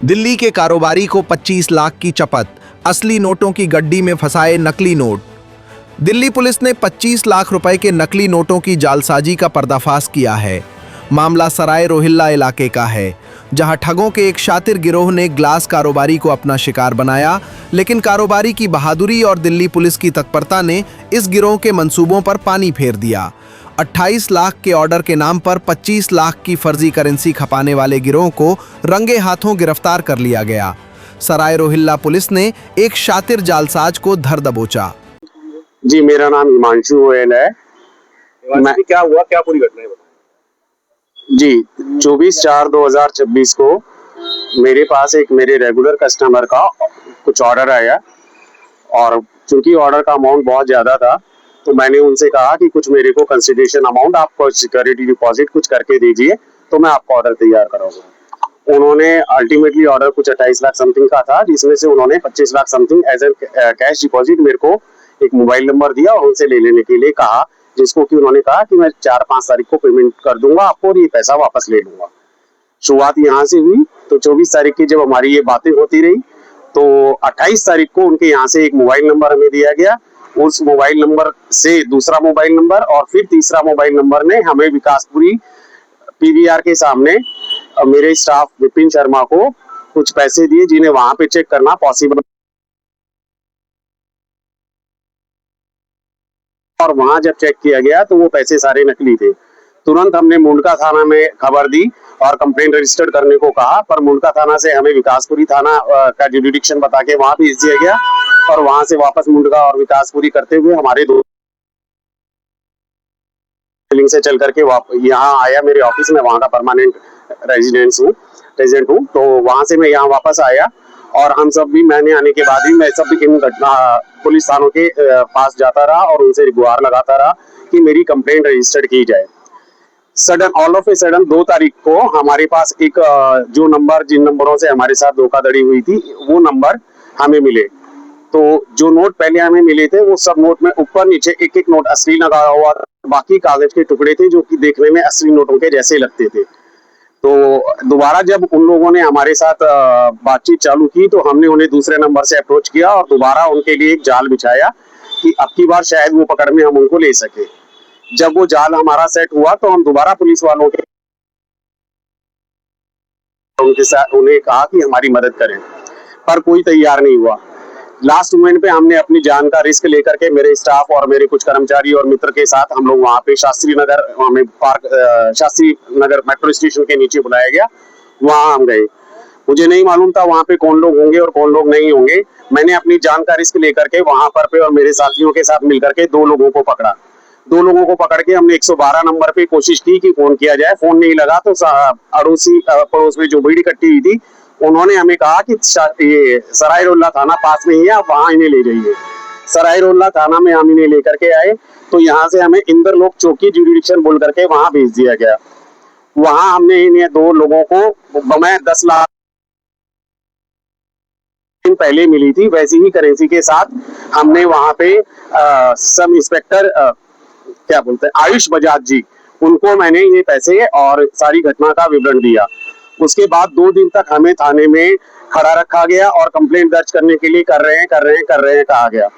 दिल्ली के कारोबारी को 25 लाख की चपत, असली नोटों की गड्डी में फंसाए नकली नोट। दिल्ली पुलिस ने 25 लाख रुपए के नकली नोटों की जालसाजी का पर्दाफाश किया है। मामला सराय रोहिल्ला इलाके का है, जहां ठगों के एक शातिर गिरोह ने ग्लास कारोबारी को अपना शिकार बनाया, लेकिन कारोबारी की बहादुरी और दिल्ली पुलिस की तत्परता ने इस गिरोह के मंसूबों पर पानी फेर दिया। 28 लाख के ऑर्डर के नाम पर 25 लाख की फर्जी करेंसी खपाने वाले गिरोह को रंगे हाथों गिरफ्तार कर लिया गया। सराय रोहिल्ला पुलिस ने एक शातिर जालसाज को धर दबोचा। जी, मेरा नाम हिमांशु गोयल है। क्या हुआ, क्या पूरी घटना है बताएं। जी, 24/4/2026 को मेरे पास एक मेरे रेगुलर कस्टमर का कुछ ऑर्डर आया और चूंकि ऑर्डर का अमाउंट बहुत ज्यादा था तो मैंने उनसे कहा कि कुछ मेरे को कंसिडरेशन अमाउंट, आप सिक्योरिटी डिपॉजिट कुछ करके दीजिए तो मैं आपका ऑर्डर तैयार कराऊंगा। उन्होंने अल्टीमेटली ऑर्डर कुछ 28 लाख समथिंग का था, जिसमें से उन्होंने 25 lakh something as a cash deposit मेरे को एक मोबाइल नंबर दिया और उनसे ले लेने के लिए कहा, जिसको कि उन्होंने कहा कि मैं 4-5 तारीख को पेमेंट कर दूंगा आपको और ये पैसा वापस ले लूंगा। शुरुआत यहाँ से हुई। तो 24 तारीख की जब हमारी ये बातें होती रही तो 28 तारीख को उनके यहाँ से एक मोबाइल नंबर हमें दिया गया। उस मोबाइल नंबर से दूसरा मोबाइल नंबर और फिर तीसरा मोबाइल नंबर ने हमें विकासपुरी पीवीआर के सामने मेरे स्टाफ विपिन शर्मा को कुछ पैसे दिए, जिन्हें वहां पे चेक करना पॉसिबल, और वहां जब चेक किया गया तो वो पैसे सारे नकली थे। तुरंत हमने मुंडका थाना में खबर दी और कंप्लेंट रजिस्टर्ड करने को कहा, पर मुंडका थाना से हमें विकासपुरी थाना का जुरिडिक्शन बता के वहां भेज दिया गया और वहां से वापस मुंडका और विकासपुरी करते हुए हमारे दो से चल करके यहाँ आया मेरे ऑफिस में, वहां का परमानेंट रेजिडेंट हूँ। तो वहां से मैं यहाँ वापस आया और हम सब भी, मैंने आने के बाद ही मैं सब भी इन घटना पुलिस थानों के पास जाता रहा और उनसे गुहार लगाता रहा कि मेरी कंप्लेंट रजिस्टर्ड की जाए। Sudden, all of a sudden 2 तारीख को हमारे पास एक जो नंबर, जिन नंबरों से हमारे साथ धोखाधड़ी हुई थी, वो नंबर हमें मिले। तो जो नोट पहले हमें मिले थे वो सब नोट में ऊपर नीचे एक एक नोट असली लगा हुआ, बाकी कागज के टुकड़े थे जो कि देखने में असली नोटों के जैसे लगते थे। तो दोबारा जब उन लोगों ने हमारे साथ बातचीत चालू की तो हमने उन्हें दूसरे नंबर से अप्रोच किया और दोबारा उनके लिए एक जाल बिछाया कि अब की बार शायद वो पकड़ में हम उनको ले सके। जब वो जाल हमारा सेट हुआ तो हम दोबारा पुलिस वालों के उनके साथ उन्हें कहा कि हमारी मदद करें, पर कोई तैयार नहीं हुआ। लास्ट मोमेंट पे हमने अपनी जान का रिस्क लेकर के मेरे स्टाफ और मेरे कुछ कर्मचारी और मित्र के साथ हम लोग वहां पे शास्त्री नगर मेट्रो स्टेशन के नीचे बुलाया गया, वहां हम गए। मुझे नहीं मालूम था वहां पे कौन लोग होंगे और कौन लोग नहीं होंगे। मैंने अपनी जान का रिस्क लेकर के वहां पर पे और मेरे साथियों के साथ मिलकर के 2 लोगों को पकड़ा। 2 लोगों को पकड़ के हमने 112 नंबर पे कोशिश की कि फोन किया जाए, फोन नहीं लगा। तो अड़ोसी पड़ोस में जो भीड़ इकट्ठी हुई थी उन्होंने हमें कहा कि ये सराय रोहिल्ला थाना पास में ही है, आप वहां इन्हें ले जाइए। सराय रोहिल्ला थाना में हम इन्हें लेकर के आए तो यहाँ से हमें इंद्रलोक चौकी जुरिडिक्शन बोल करके वहां भेज दिया गया। वहां हमने इन्हें 2 लोगों को, मैं 10 लाख पहले मिली थी वैसी ही करेंसी के साथ हमने वहां पे सब इंस्पेक्टर क्या बोलते हैं, आयुष बजाज जी, उनको मैंने ये पैसे और सारी घटना का विवरण दिया। उसके बाद 2 दिन तक हमें थाने में खड़ा रखा गया और कंप्लेंट दर्ज करने के लिए कर रहे हैं कहा गया।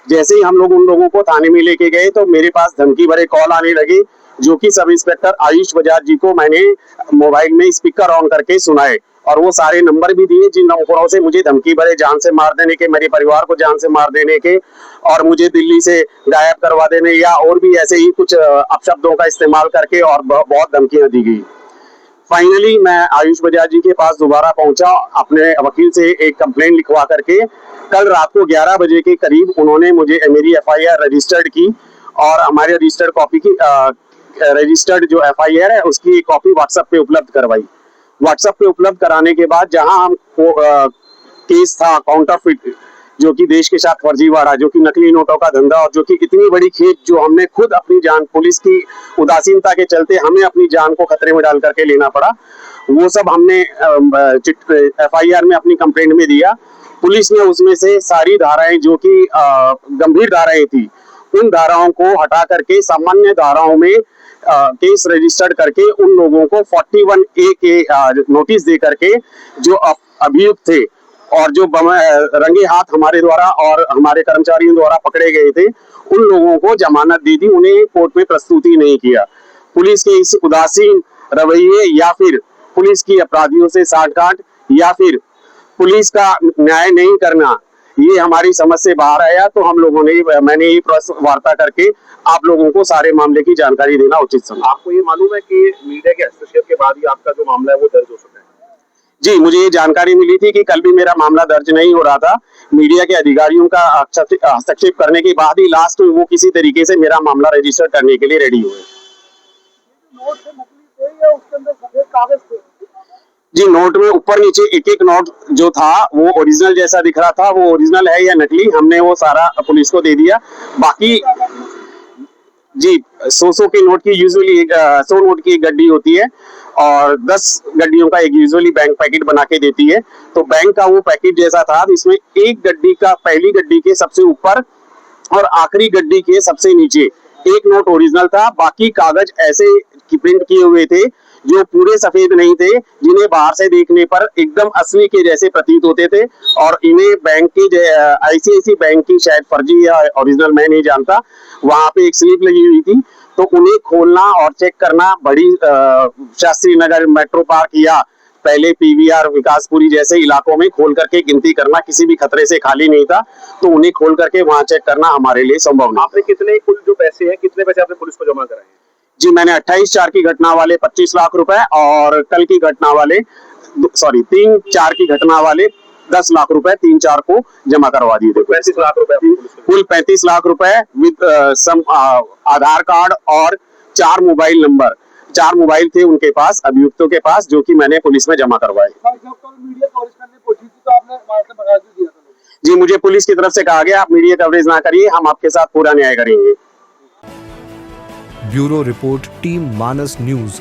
जैसे ही हम लोग उन लोगों को थाने में लेके गए तो मेरे पास धमकी भरे कॉल आने लगे, जो कि सब इंस्पेक्टर आयुष बजाज जी को मैंने मोबाइल में स्पीकर ऑन करके सुनाए और वो सारे नंबर भी दिए जिन नंबरों से मुझे धमकी भरे जान से मार देने के, मेरे परिवार को जान से मार देने के और मुझे दिल्ली से गायब करवा देने या और भी ऐसे ही कुछ अपशब्दों का इस्तेमाल करके और बहुत धमकियां दी गई। फाइनली मैं आयुष बजाज जी के पास दोबारा पहुंचा, अपने वकील से एक कंप्लेंट लिखवा करके। कल रात को 11 बजे के करीब उन्होंने मुझे मेरी एफआईआर रजिस्टर्ड की और हमारे रजिस्टर्ड कॉपी की रजिस्टर्ड जो एफआईआर है उसकी एक कॉपी व्हाट्सएप पे उपलब्ध करवाई। व्हाट्सएप पे उपलब्ध कराने के बाद जहां हम केस था काउंटरफिट, जो कि देश के साथ फर्जीवाड़ा, जो कि नकली नोटों का धंधा और जो कि इतनी बड़ी खेप जो हमने खुद अपनी जान, पुलिस की उदासीनता के चलते हमें अपनी जान को खतरे में डाल करके लेना पड़ा, वो सब हमने एफआईआर में अपनी कंप्लेंट में दिया। पुलिस ने उसमें से सारी धाराएं जो कि गंभीर धाराएं थी उन धाराओं को हटा करके सामान्य धाराओं में केस रजिस्टर्ड करके उन लोगों को 41A के नोटिस दे करके जो अभियुक्त थे और जो रंगे हाथ हमारे द्वारा और हमारे कर्मचारियों द्वारा पकड़े गए थे, उन लोगों को जमानत दी थी, उन्हें कोर्ट में प्रस्तुति नहीं किया। पुलिस के इस उदासीन रवैये या फिर पुलिस की अपराधियों से साठगांठ या फिर पुलिस का न्याय नहीं करना, ये हमारी समझ से बाहर आया। तो हम लोगों ने मैंने ये प्रेस वार्ता करके आप लोगों को सारे मामले की जानकारी देना उचित समझा। आपको ये मालूम है कि मीडिया के हस्तक्षेप के बाद ही आपका जो मामला है वो दर्ज हो सका है? जी, मुझे ये जानकारी मिली थी कि कल भी मेरा मामला दर्ज नहीं हो रहा था। मीडिया के अधिकारियों का हस्तक्षेप करने के बाद ही लास्ट में वो किसी तरीके से मेरा मामला रजिस्टर करने के लिए रेडी हुए। जी, नोट में ऊपर नीचे एक एक नोट जो था वो ओरिजिनल जैसा दिख रहा था, वो ओरिजिनल है या नकली, हमने वो सारा पुलिस को दे दिया। बाकी जी, 100 के नोट की यूजुअली 100 नोट की एक गड्डी होती है और 10 गड्डियों का एक यूजुअली बैंक पैकेट बना के देती है। तो बैंक का वो पैकेट जैसा था, इसमें एक गड्डी का पहली गड्डी के सबसे ऊपर और आखिरी गड्डी के सबसे नीचे एक नोट ओरिजिनल था। बाकी कागज ऐसे प्रिंट किए हुए थे जो पूरे सफेद नहीं थे, जिन्हें बाहर से देखने पर एकदम असली के जैसे प्रतीत होते थे। और इन्हें बैंक की आईसीआईसी बैंक की शायद फर्जी या ओरिजिनल मैं नहीं जानता, वहां पे एक स्लिप लगी हुई थी। तो उन्हें खोलना और चेक करना बड़ी शास्त्री नगर, मेट्रो पार्क या पहले पीवीआर, विकासपुरी जैसे इलाकों में खोल करके गिनती करना किसी भी खतरे से खाली नहीं था। तो उन्हें खोल करके वहां चेक करना हमारे लिए संभव नहीं। आपने कितने कुल जो पैसे हैं, कितने पैसे आपने पुलिस को जमा कराए हैं? जी, मैंने 28/4 की घटना वाले 25 लाख रुपए और कल की घटना वाले 3/4 की घटना वाले 10 लाख रुपए 3/4 को जमा करवा दिए थे। 35 लाख रुपए आपने पुलिस को कुल 35 लाख रुपए विद सम आधार कार्ड और 4 मोबाइल नंबर, 4 मोबाइल थे उनके पास, अभियुक्तों के पास, जो कि मैंने पुलिस में जमा करवाए। जी, मुझे पुलिस की तरफ से कहा गया आप मीडिया कवरेज ना करिए, हम आपके साथ पूरा न्याय करेंगे। ब्यूरो रिपोर्ट, टीम मानस न्यूज।